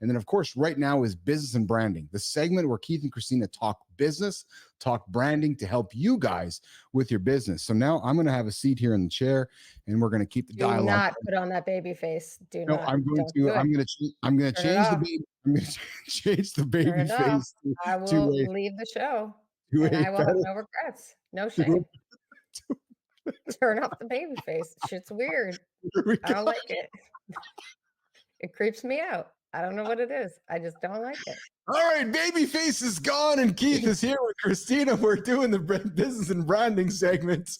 And then, of course, right now is business and branding, the segment where Keith and Kristina talk business, talk branding to help you guys with your business. So now I'm going to have a seat here in the chair, and we're going to keep the Do dialogue. not put on that baby face. Do No, not. Don't do it. I'm going to Turn it change the off. baby. I'm going to change the Turn baby it off. face I to will a, leave the show, to and a I will have better, no regrets. No to shame. Turn off the baby face. Shit's weird. here we I go. don't like it. It creeps me out. I don't know what it is. I just don't like it. All right, baby face is gone, and Keith is here with Kristina. We're doing the business and branding segment.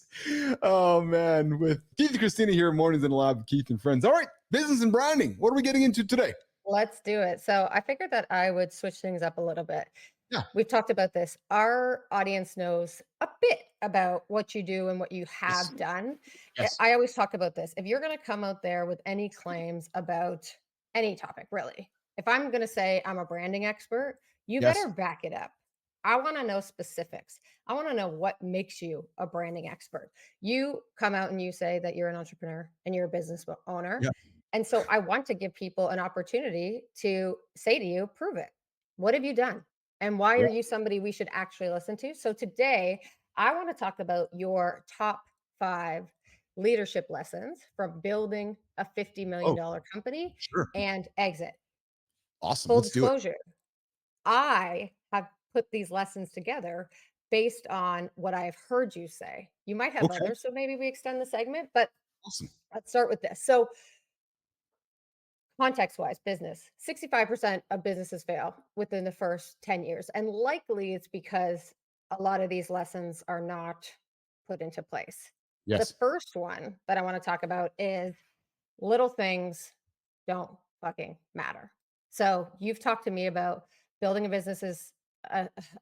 Oh man, with Keith and Kristina here, mornings in the lab, Keith and friends. All right, business and branding. What are we getting into today? Let's do it. So I figured that I would switch things up a little bit. Yeah. We've talked about this. Our audience knows a bit about what you do and what you Yes. have done. Yes. I always talk about this. If you're going to come out there with any claims about any topic, really, if I'm going to say I'm a branding expert, you Yes. better back it up. I want to know specifics. I want to know what makes you a branding expert. You come out and you say that you're an entrepreneur and you're a business owner. Yeah. And so I want to give people an opportunity to say to you, prove it. What have you done? And why Yeah. are you somebody we should actually listen to? So today, I want to talk about your top 5 leadership lessons from building a $50 million Oh, company sure. and exit. Awesome. Full Let's do it. disclosure, I have put these lessons together based on what I've heard you say. You might have Okay. others, so maybe we extend the segment, but Awesome. let's start with this. So context wise, business 65% of businesses fail within the first 10 years. And likely it's because a lot of these lessons are not put into place. The Yes. first one that I want to talk about is little things don't fucking matter. So you've talked to me about building a business is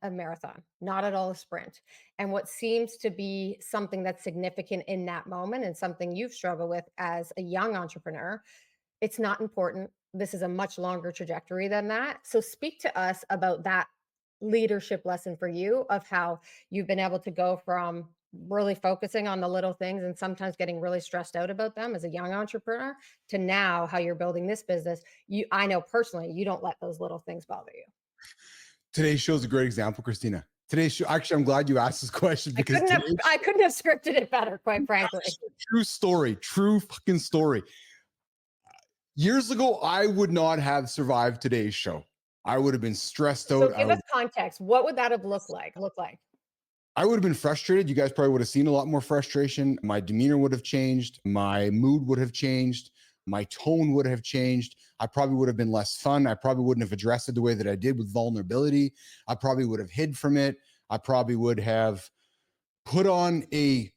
a marathon, not at all a sprint. And what seems to be something that's significant in that moment and something you've struggled with as a young entrepreneur, it's not important. This is a much longer trajectory than that. So speak to us about that leadership lesson for you of how you've been able to go from really focusing on the little things and sometimes getting really stressed out about them as a young entrepreneur to now how you're building this business. I know personally, you don't let those little things bother you. Today's show is a great example, Kristina. Today's show, actually, I'm glad you asked this question because I couldn't have scripted it better, quite frankly. true story, true fucking story. Years ago, I would not have survived today's show. I would have been stressed So out. give us context. What would that have looked like? I would have been frustrated. You guys probably would have seen a lot more frustration. My demeanor would have changed. My mood would have changed. My tone would have changed. I probably would have been less fun. I probably wouldn't have addressed it the way that I did with vulnerability. I probably would have hid from it. I probably would have put on a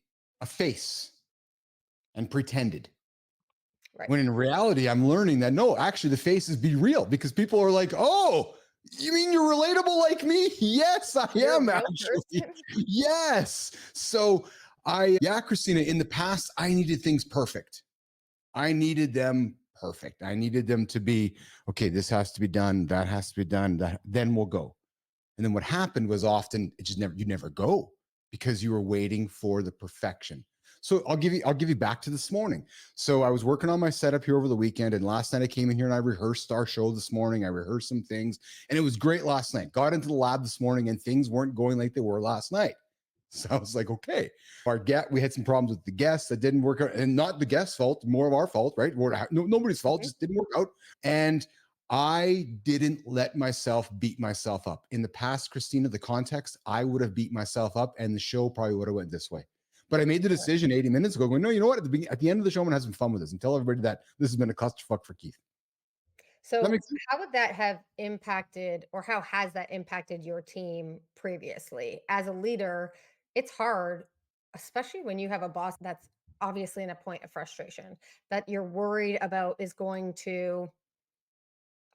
face and pretended. Right. When in reality, I'm learning that no, actually, the faces be real because people are like, oh, you mean you're relatable like me? Yes, I You're a am real actually. person. Yes. So yeah, Kristina, in the past, I needed things perfect. I needed them perfect. I needed them to be, okay, this has to be done. That has to be done. Then we'll go. And then what happened was often you never go because you were waiting for the perfection. So I'll give you back to this morning. So I was working on my setup here over the weekend, and last night I came in here and I rehearsed our show this morning. I rehearsed some things, and it was great last night. Got into the lab this morning, and things weren't going like they were last night. So I was like, okay, we had some problems with the guests that didn't work out, and not the guest's fault, more of our fault, right? Nobody's fault, just didn't work out. And I didn't let myself beat myself up. In the past, Kristina, the context, I would have beat myself up and the show probably would have went this way. But I made the decision 80 minutes ago going, no, you know what? At the end of the show, I'm going to have some fun with this and tell everybody that this has been a clusterfuck for Keith. That So makes sense? how would that have impacted or how has that impacted your team previously? As a leader, it's hard, especially when you have a boss that's obviously in a point of frustration that you're worried about is going to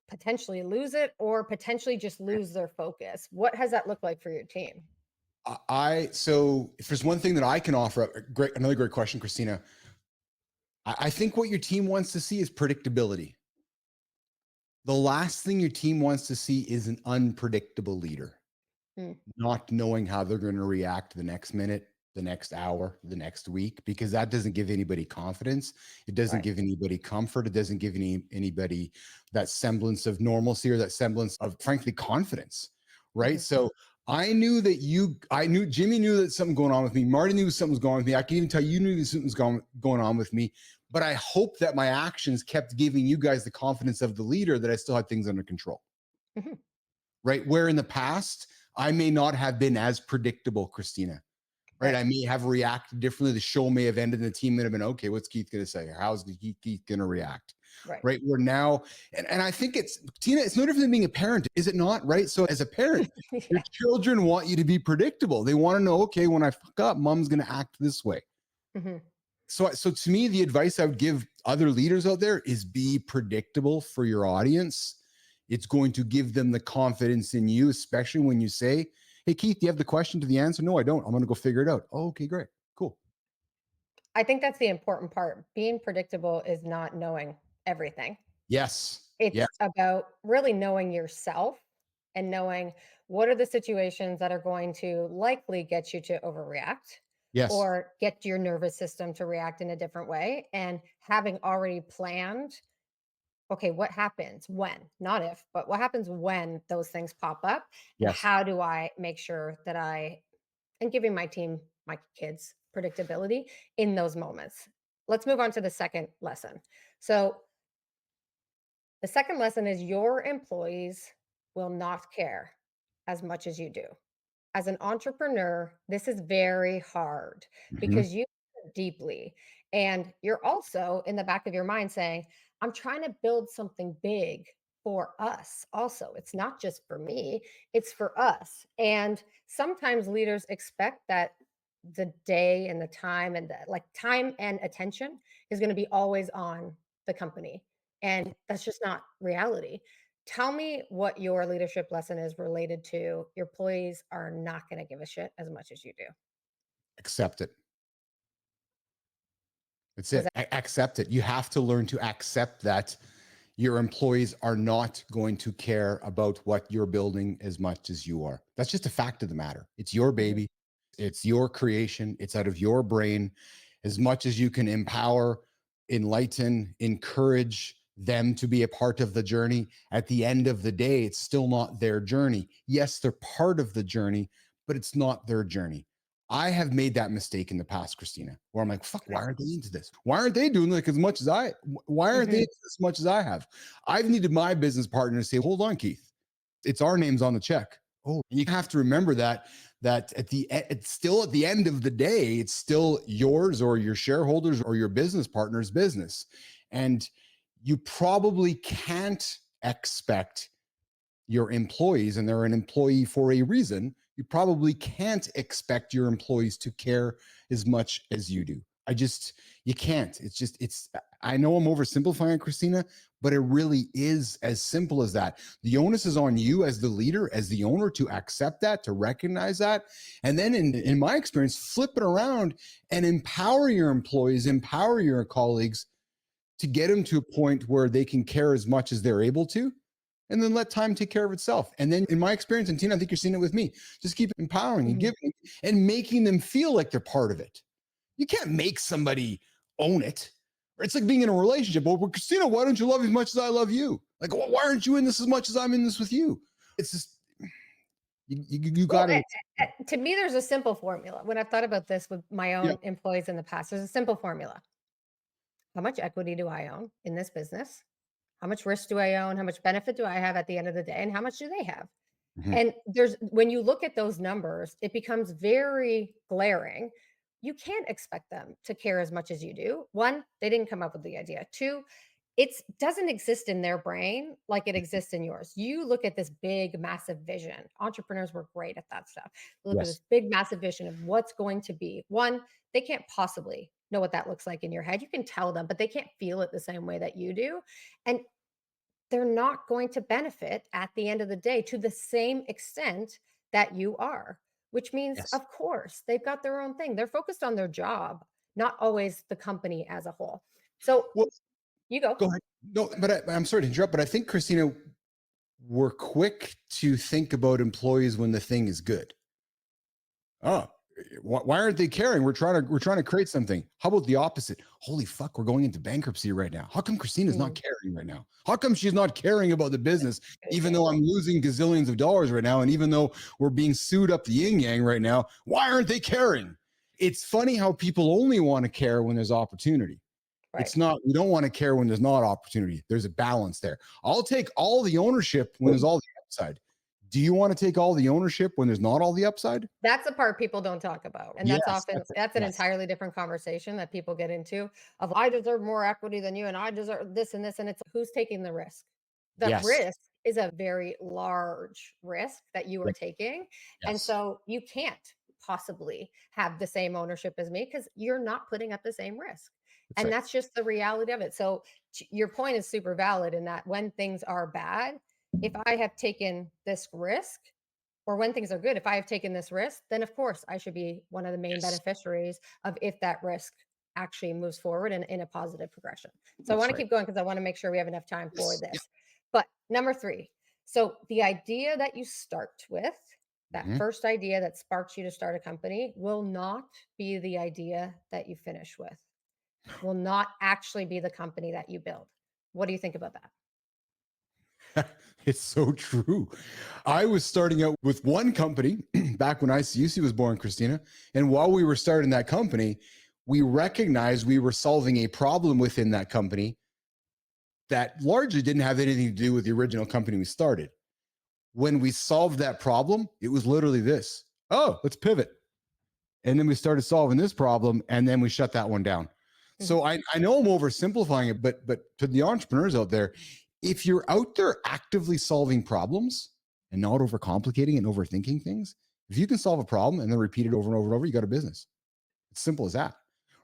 potentially lose it or potentially just lose their focus. What has that looked like for your team? So if there's one thing that I can offer up, another great question, Kristina. I think what your team wants to see is predictability. The last thing your team wants to see is an unpredictable leader, Hmm. not knowing how they're going to react the next minute, the next hour, the next week, because that doesn't give anybody confidence. It doesn't Right. give anybody comfort. It doesn't give anybody that semblance of normalcy or that semblance of, frankly, confidence. Right. Mhm. So I knew that I knew Jimmy knew that something going on with me. Marty knew something was going on with me. I can even tell you knew that something was going on with me. But I hope that my actions kept giving you guys the confidence of the leader that I still had things under control. Mhm. Right. Where in the past, I may not have been as predictable, Kristina. Right. Right. I may have reacted differently. The show may have ended and the team may have been, okay, what's Keith going to say? How's Keith going to react? Right. Right. We're now, and I think it's, Tina, it's no different than being a parent, is it not? Right. So as a parent, your Yeah. children want you to be predictable. They want to know, okay, when I fuck up, mom's going to act this way. Mhm. So to me, the advice I would give other leaders out there is be predictable for your audience. It's going to give them the confidence in you, especially when you say, hey, Keith, do you have the question to the answer? No, I don't. I'm going to go figure it out. Oh, okay, great. Cool. I think that's the important part. Being predictable is not knowing everything. Yes. It's Yes. about really knowing yourself and knowing what are the situations that are going to likely get you to overreact Yes. or get your nervous system to react in a different way, and having already planned, okay, what happens when, not if, but what happens when those things pop up, and Yes. how do I make sure that and giving my team, my kids, predictability in those moments. Let's move on to the second lesson. So the second lesson is your employees will not care as much as you do. As an entrepreneur, this is very hard Mhm. because you care deeply. And you're also in the back of your mind saying, I'm trying to build something big for us also. It's not just for me, it's for us. And sometimes leaders expect that the day and the time and the like time and attention is going to be always on the company. And that's just not reality. Tell me what your leadership lesson is related to your employees are not going to give a shit as much as you do. Accept it. That's Was it. that Accept it. You have to learn to accept that your employees are not going to care about what you're building as much as you are. That's just a fact of the matter. It's your Mhm. baby, it's your creation, it's out of your brain. As much as you can empower, enlighten, encourage them to be a part of the journey, at the end of the day, it's still not their journey. Yes, they're part of the journey, but it's not their journey. I have made that mistake in the past, Kristina, where I'm like, fuck, why Right. aren't they into this? Why aren't they doing like as much as why aren't they Mhm. into as much as I have? I've needed my business partner to say, hold on, Keith, it's our names on the check. Oh, you have to remember that it's still at the end of the day, it's still yours or your shareholders or your business partner's business. And you probably can't expect your employees, and they're an employee for a reason, you probably can't expect your employees to care as much as you do. You can't. I know I'm oversimplifying, Kristina, but it really is as simple as that. The onus is on you as the leader, as the owner, to accept that, to recognize that. And then, in my experience, flip it around and empower your employees, empower your colleagues to get them to a point where they can care as much as they're able to, and then let time take care of itself. And then, in my experience, and Tina, I think you're seeing it with me, just keep empowering and Mhm. giving and making them feel like they're part of it. You can't make somebody own it. It's like being in a relationship. Well, Kristina, why don't you love me as much as I love you? Like, well, why aren't you in this as much as I'm in this with you? It's just, you Well, got to, to me, there's a simple formula. When I've thought about this with my yeah. own employees in the past, there's a simple formula. How much equity do I own in this business? How much risk do I own? How much benefit do I have at the end of the day? And how much do they have? Mhm. And there's when you look at those numbers, it becomes very glaring. You can't expect them to care as much as you do. One, they didn't come up with the idea. Two, it doesn't exist in their brain like it exists in yours. You look at this big, massive vision. Entrepreneurs were great at that stuff. Look at Yes. this big, massive vision of what's going to be. One, they can't possibly know what that looks like in your head. You can tell them, but they can't feel it the same way that you do. And they're not going to benefit at the end of the day to the same extent that you are, which means, Yes. of course, they've got their own thing. They're focused on their job, not always the company as a whole. So Well, you go. go ahead. No, but I'm sorry to interrupt, but I think, Kristina, we're quick to think about employees when the thing is good. Oh, Why aren't they caring? We're trying to create something. How about the opposite? Holy fuck, we're going into bankruptcy right now. How come Christina's not Mm, caring right now? How come she's not caring about the business, good even though I'm example. losing gazillions of dollars right now, and even though we're being sued up the yin yang right now? Why aren't they caring? It's funny how people only want to care when there's opportunity. Right. It's not, we don't want to care when there's not opportunity. There's a balance there. I'll take all the ownership when there's all the upside. Do you want to take all the ownership when there's not all the upside? That's the part people don't talk about, and that's Yes, often that's it. that's an Yes, entirely different conversation that people get into of, "I deserve more equity than you, and I deserve this and this," and it's who's taking the risk? The yes, risk is a very large risk that you are yep, taking, and yes. so you can't possibly have the same ownership as me because 'cause you're not putting up the same risk, That's and right. that's just the reality of it. So, your point is super valid in that when things are bad, if I have taken this risk, or when things are good, if I have taken this risk, then of course I should be one of the main Yes, beneficiaries of if that risk actually moves forward in a positive progression. So I want that's to right. keep going because I want to make sure we have enough time for Yes, yeah. this. But number three, so the idea that you start with, that Mhm. first idea that sparks you to start a company, will not be the idea that you finish with, will not actually be the company that you build. What do you think about that? It's so true. I was starting out with one company back when ICUC was born, Christina. And while we were starting that company, we recognized we were solving a problem within that company that largely didn't have anything to do with the original company we started. When we solved that problem, it was literally this: oh, let's pivot. And then we started solving this problem, and then we shut that one down. Mhm. So I know I'm oversimplifying it, but to the entrepreneurs out there, if you're out there actively solving problems and not overcomplicating and overthinking things, if you can solve a problem and then repeat it over and over and over, you got a business. It's simple as that,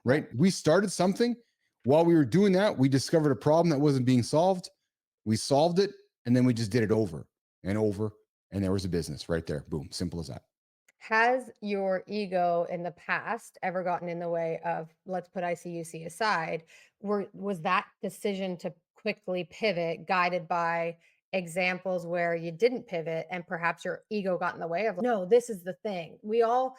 Right. right? We started something. While we were doing that, we discovered a problem that wasn't being solved. We solved it, and then we just did it over and over, and there was a business right there. Boom, simple as that. Has your ego in the past ever gotten in the way of, let's put ICUC aside, was that decision to quickly pivot guided by examples where you didn't pivot and perhaps your ego got in the way of, no, this is the thing. We all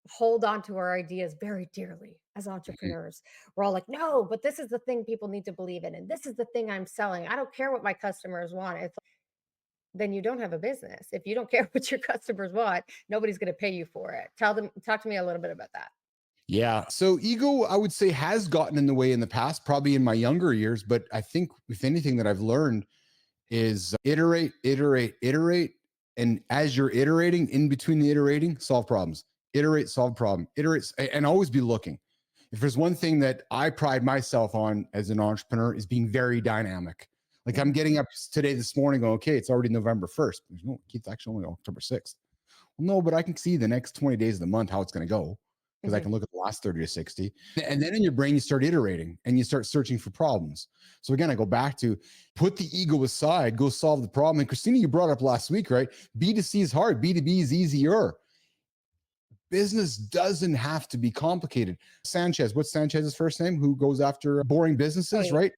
hold on to our ideas very dearly as Mhm. entrepreneurs. We're all like, no, but this is the thing people need to believe in. And this is the thing I'm selling. I don't care what my customers want. It's, then you don't have a business. If you don't care what your customers want, nobody's going to pay you for it. Talk to me a little bit about that. Yeah. So ego, I would say, has gotten in the way in the past, probably in my younger years. But I think, if anything, that I've learned is iterate, iterate, iterate. And as you're iterating, in between the iterating, solve problems. Iterate, solve problem, iterate, and always be looking. If there's one thing that I pride myself on as an entrepreneur, is being very dynamic. Like, I'm Mhm, getting up today, this morning, going, okay, it's already November 1st. No, it's actually only October 6th. Well, no, but I can see the next 20 days of the month how it's going to go, because I mhm. can look at the last 30 to 60. And then in your brain, you start iterating and you start searching for problems. So again, I go back to put the ego aside, go solve the problem. And Christina, you brought up last week, right? B2C is hard, B2B is easier. Business doesn't have to be complicated. Sanchez, what's Sanchez's first name? Who goes after boring businesses, Cody, right?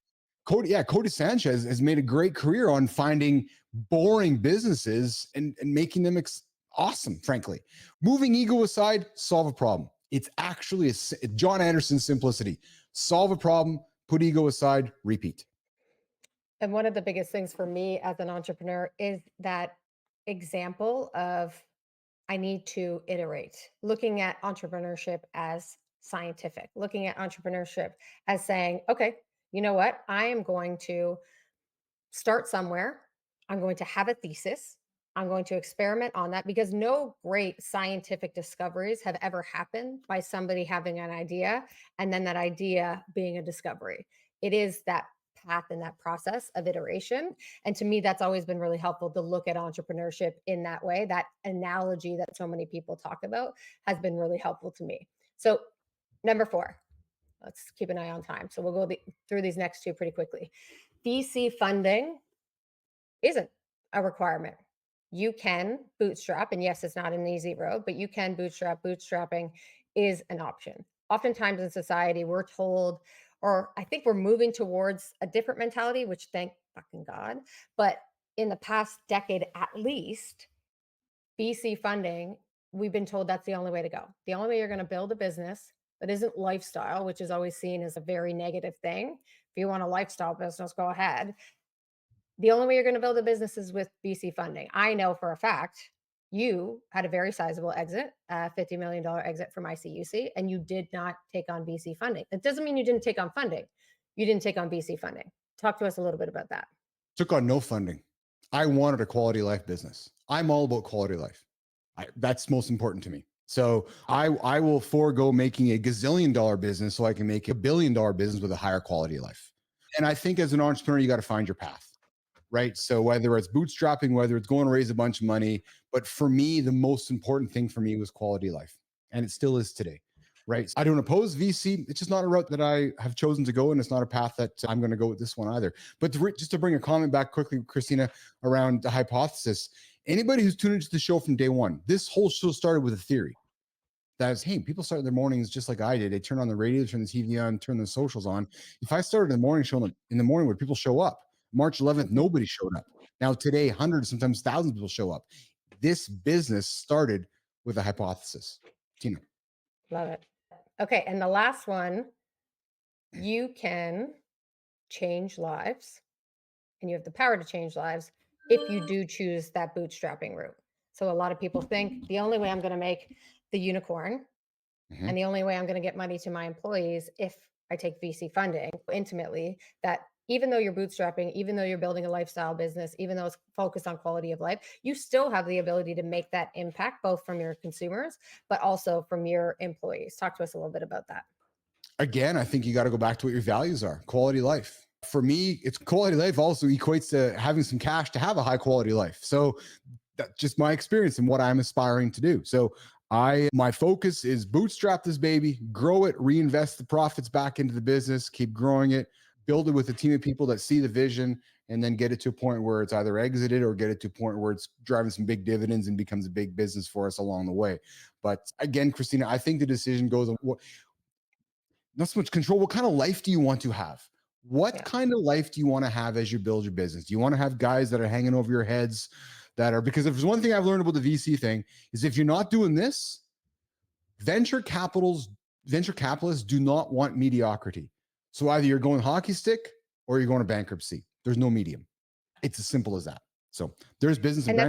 Cody, yeah, Cody Sanchez has made a great career on finding boring businesses and making them awesome, frankly. Moving ego aside, solve a problem. It's actually John Anderson's simplicity: solve a problem, put ego aside, repeat. and one of the biggest things for me as an entrepreneur is that example of, I need to iterate, looking at entrepreneurship as scientific, looking at entrepreneurship as saying, okay, you know what? I am going to start somewhere. I'm going to have a thesis. I'm going to experiment on that because no great scientific discoveries have ever happened by somebody having an idea and then that idea being a discovery. It is that path and that process of iteration. And to me, that's always been really helpful to look at entrepreneurship in that way. That analogy that so many people talk about has been really helpful to me. So, number four, let's keep an eye on time. So, we'll go through these next two pretty quickly. VC funding isn't a requirement. You can bootstrap, and yes, it's not an easy road, but you can bootstrap. Bootstrapping is an option. Oftentimes in society, we're told, or I think we're moving towards a different mentality, which thank fucking God. But in the past decade, at least, VC funding we've been told that's the only way to go. The only way you're going to build a business that isn't lifestyle, which is always seen as a very negative thing. If you want a lifestyle business, go ahead. The only way you're going to build a business is with VC funding. I know for a fact you had a very sizable exit, $50 million exit from ICUC, and you did not take on VC funding. It doesn't mean you didn't take on funding. You didn't take on VC funding. Talk to us a little bit about that. Took on no funding. I wanted a quality life business. I'm all about quality life. That's most important to me. So I will forego making a gazillion dollar business so I can make $1 billion business with a higher quality of life. And I think as an entrepreneur, you got to find your path, right? So whether it's bootstrapping, whether it's going to raise a bunch of money, but for me, the most important thing for me was quality of life. And it still is today, right? I don't oppose VC. It's just not a route that I have chosen to go. And it's not a path that I'm going to go with this one either. But just to bring a comment back quickly, Kristina, around the hypothesis, anybody who's tuned into the show from day one, this whole show started with a theory. That is, hey, people start their mornings just like I did. They turn on the radio, turn the TV on, turn the socials on. If I started the morning show in the morning, would people show up? March 11th, nobody showed up. Now today, hundreds, sometimes thousands of people show up. This business started with a hypothesis. Tina. Love it. Okay, and the last one, you can change lives, and you have the power to change lives if you do choose that bootstrapping route. So a lot of people think the only way I'm going to make the unicorn and the only way I'm going to get money to my employees if I take VC funding intimately, that even though you're bootstrapping, even though you're building a lifestyle business, even though it's focused on quality of life, you still have the ability to make that impact both from your consumers, but also from your employees. Talk to us a little bit about that. Again, I think you got to go back to what your values are. Quality life. For me, it's quality life also equates to having some cash to have a high quality life. So that's just my experience and what I'm aspiring to do. So my focus is bootstrap this baby, grow it, reinvest the profits back into the business, keep growing it, build it with a team of people that see the vision, and then get it to a point where it's either exited or get it to a point where it's driving some big dividends and becomes a big business for us along the way. But again, Kristina, I think the decision goes on not so much control. What kind of life do you want to have? What kind of life do you want to have as you build your business? Do you want to have guys that are hanging over your heads because if there's one thing I've learned about the VC thing is if you're not doing this, venture capitalists do not want mediocrity. So either you're going hockey stick or you're going to bankruptcy. There's no medium. It's as simple as that. So there's business. And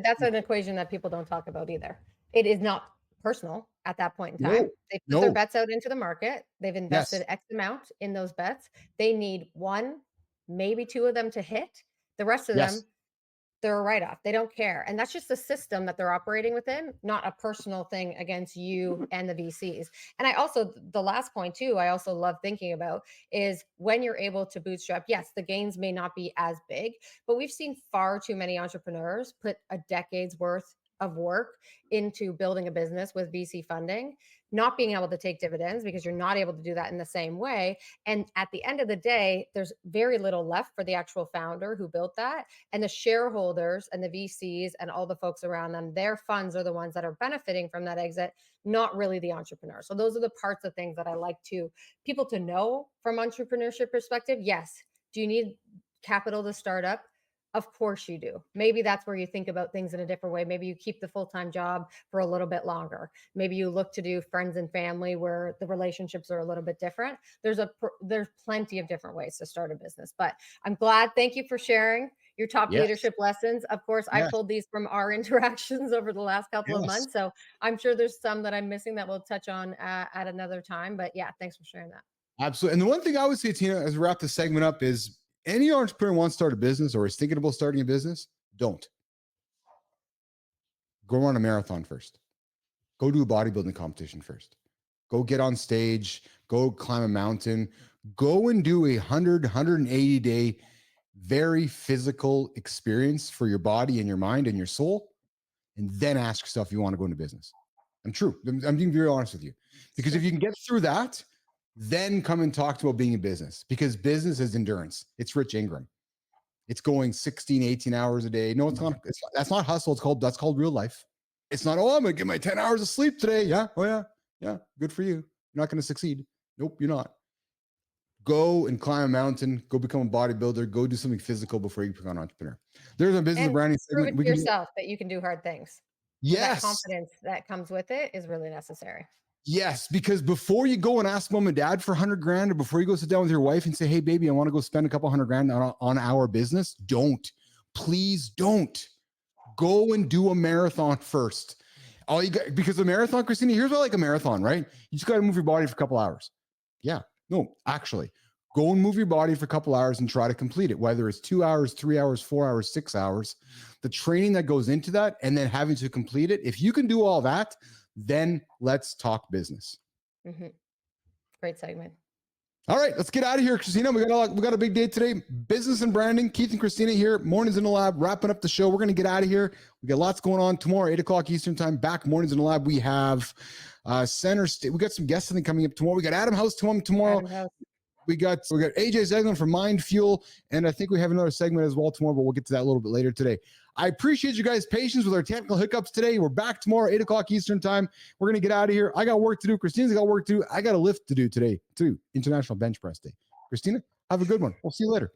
that's an equation that people don't talk about either. It is not personal at that point in time. They put their bets out into the market. They've invested X amount in those bets. They need one, maybe two of them to hit. The rest of them, they're a write-off. They don't care. And that's just the system that they're operating within, not a personal thing against you and the VCs. And I also, the last point too, I also love thinking about is when you're able to bootstrap, yes, the gains may not be as big, but we've seen far too many entrepreneurs put a decade's worth of work into building a business with VC funding, not being able to take dividends because you're not able to do that in the same way. And at the end of the day, there's very little left for the actual founder who built that. And the shareholders and the VCs and all the folks around them, their funds are the ones that are benefiting from that exit, not really the entrepreneur. So those are the parts of things that I like people to know from entrepreneurship perspective. Yes. Do you need capital to start up? Of course you do. Maybe that's where you think about things in a different way. Maybe you keep the full-time job for a little bit longer. Maybe you look to do friends and family where the relationships are a little bit different. There's plenty of different ways to start a business, but I'm glad. Thank you for sharing your top leadership lessons. Of course, I pulled these from our interactions over the last couple of months. So I'm sure there's some that I'm missing that we'll touch on at another time, but yeah, thanks for sharing that. Absolutely. And the one thing I would say, Tina, as we wrap this segment up is any entrepreneur wants to start a business or is thinking about starting a business, don't. Go run a marathon first. Go do a bodybuilding competition first. Go get on stage. Go climb a mountain. Go and do 180 day, very physical experience for your body and your mind and your soul. And then ask yourself if you want to go into business. I'm being very honest with you. Because if you can get through that, then come and talk about being in business, because business is endurance. It's Rich Ingram. It's going 16, 18 hours a day. No, that's not hustle. That's called real life. It's not, I'm going to get my 10 hours of sleep today. Yeah. Oh yeah. Yeah. Good for you. You're not going to succeed. Nope, you're not. Go and climb a mountain, go become a bodybuilder, go do something physical before you become an entrepreneur. There's a business branding segment. Prove it to yourself that you can do hard things. So that Yes. confidence that comes with it is really necessary. Yes, because before you go and ask mom and dad for 100 grand, or before you go sit down with your wife and say, hey, baby, I want to go spend a couple $100,000 on our business, don't. Please don't. Go and do a marathon first. All you got, because a marathon, Kristina, here's what I like a marathon, right? You just got to move your body for a couple hours. Yeah. No, actually, go and move your body for a couple hours and try to complete it, whether it's 2 hours, 3 hours, 4 hours, 6 hours. The training that goes into that and then having to complete it. If you can do all that, then let's talk business. Mm-hmm. Great segment. All right, let's get out of here, Kristina. We got a big day today. Business and branding. Keith and Kristina here. Mornings in the lab. Wrapping up the show. We're going to get out of here. We got lots going on tomorrow, 8:00 Eastern time. Back mornings in the lab. We have Center State. We got some guests I think coming up tomorrow. We got Adam House tomorrow. Adam House. We got AJ Zegman from Mind Fuel, and I think we have another segment as well tomorrow, but we'll get to that a little bit later today. I appreciate you guys' patience with our technical hiccups today. We're back tomorrow, 8:00 Eastern time. We're going to get out of here. I got work to do. Kristina's got work to do. I got a lift to do today, too. International Bench Press Day. Kristina, have a good one. We'll see you later.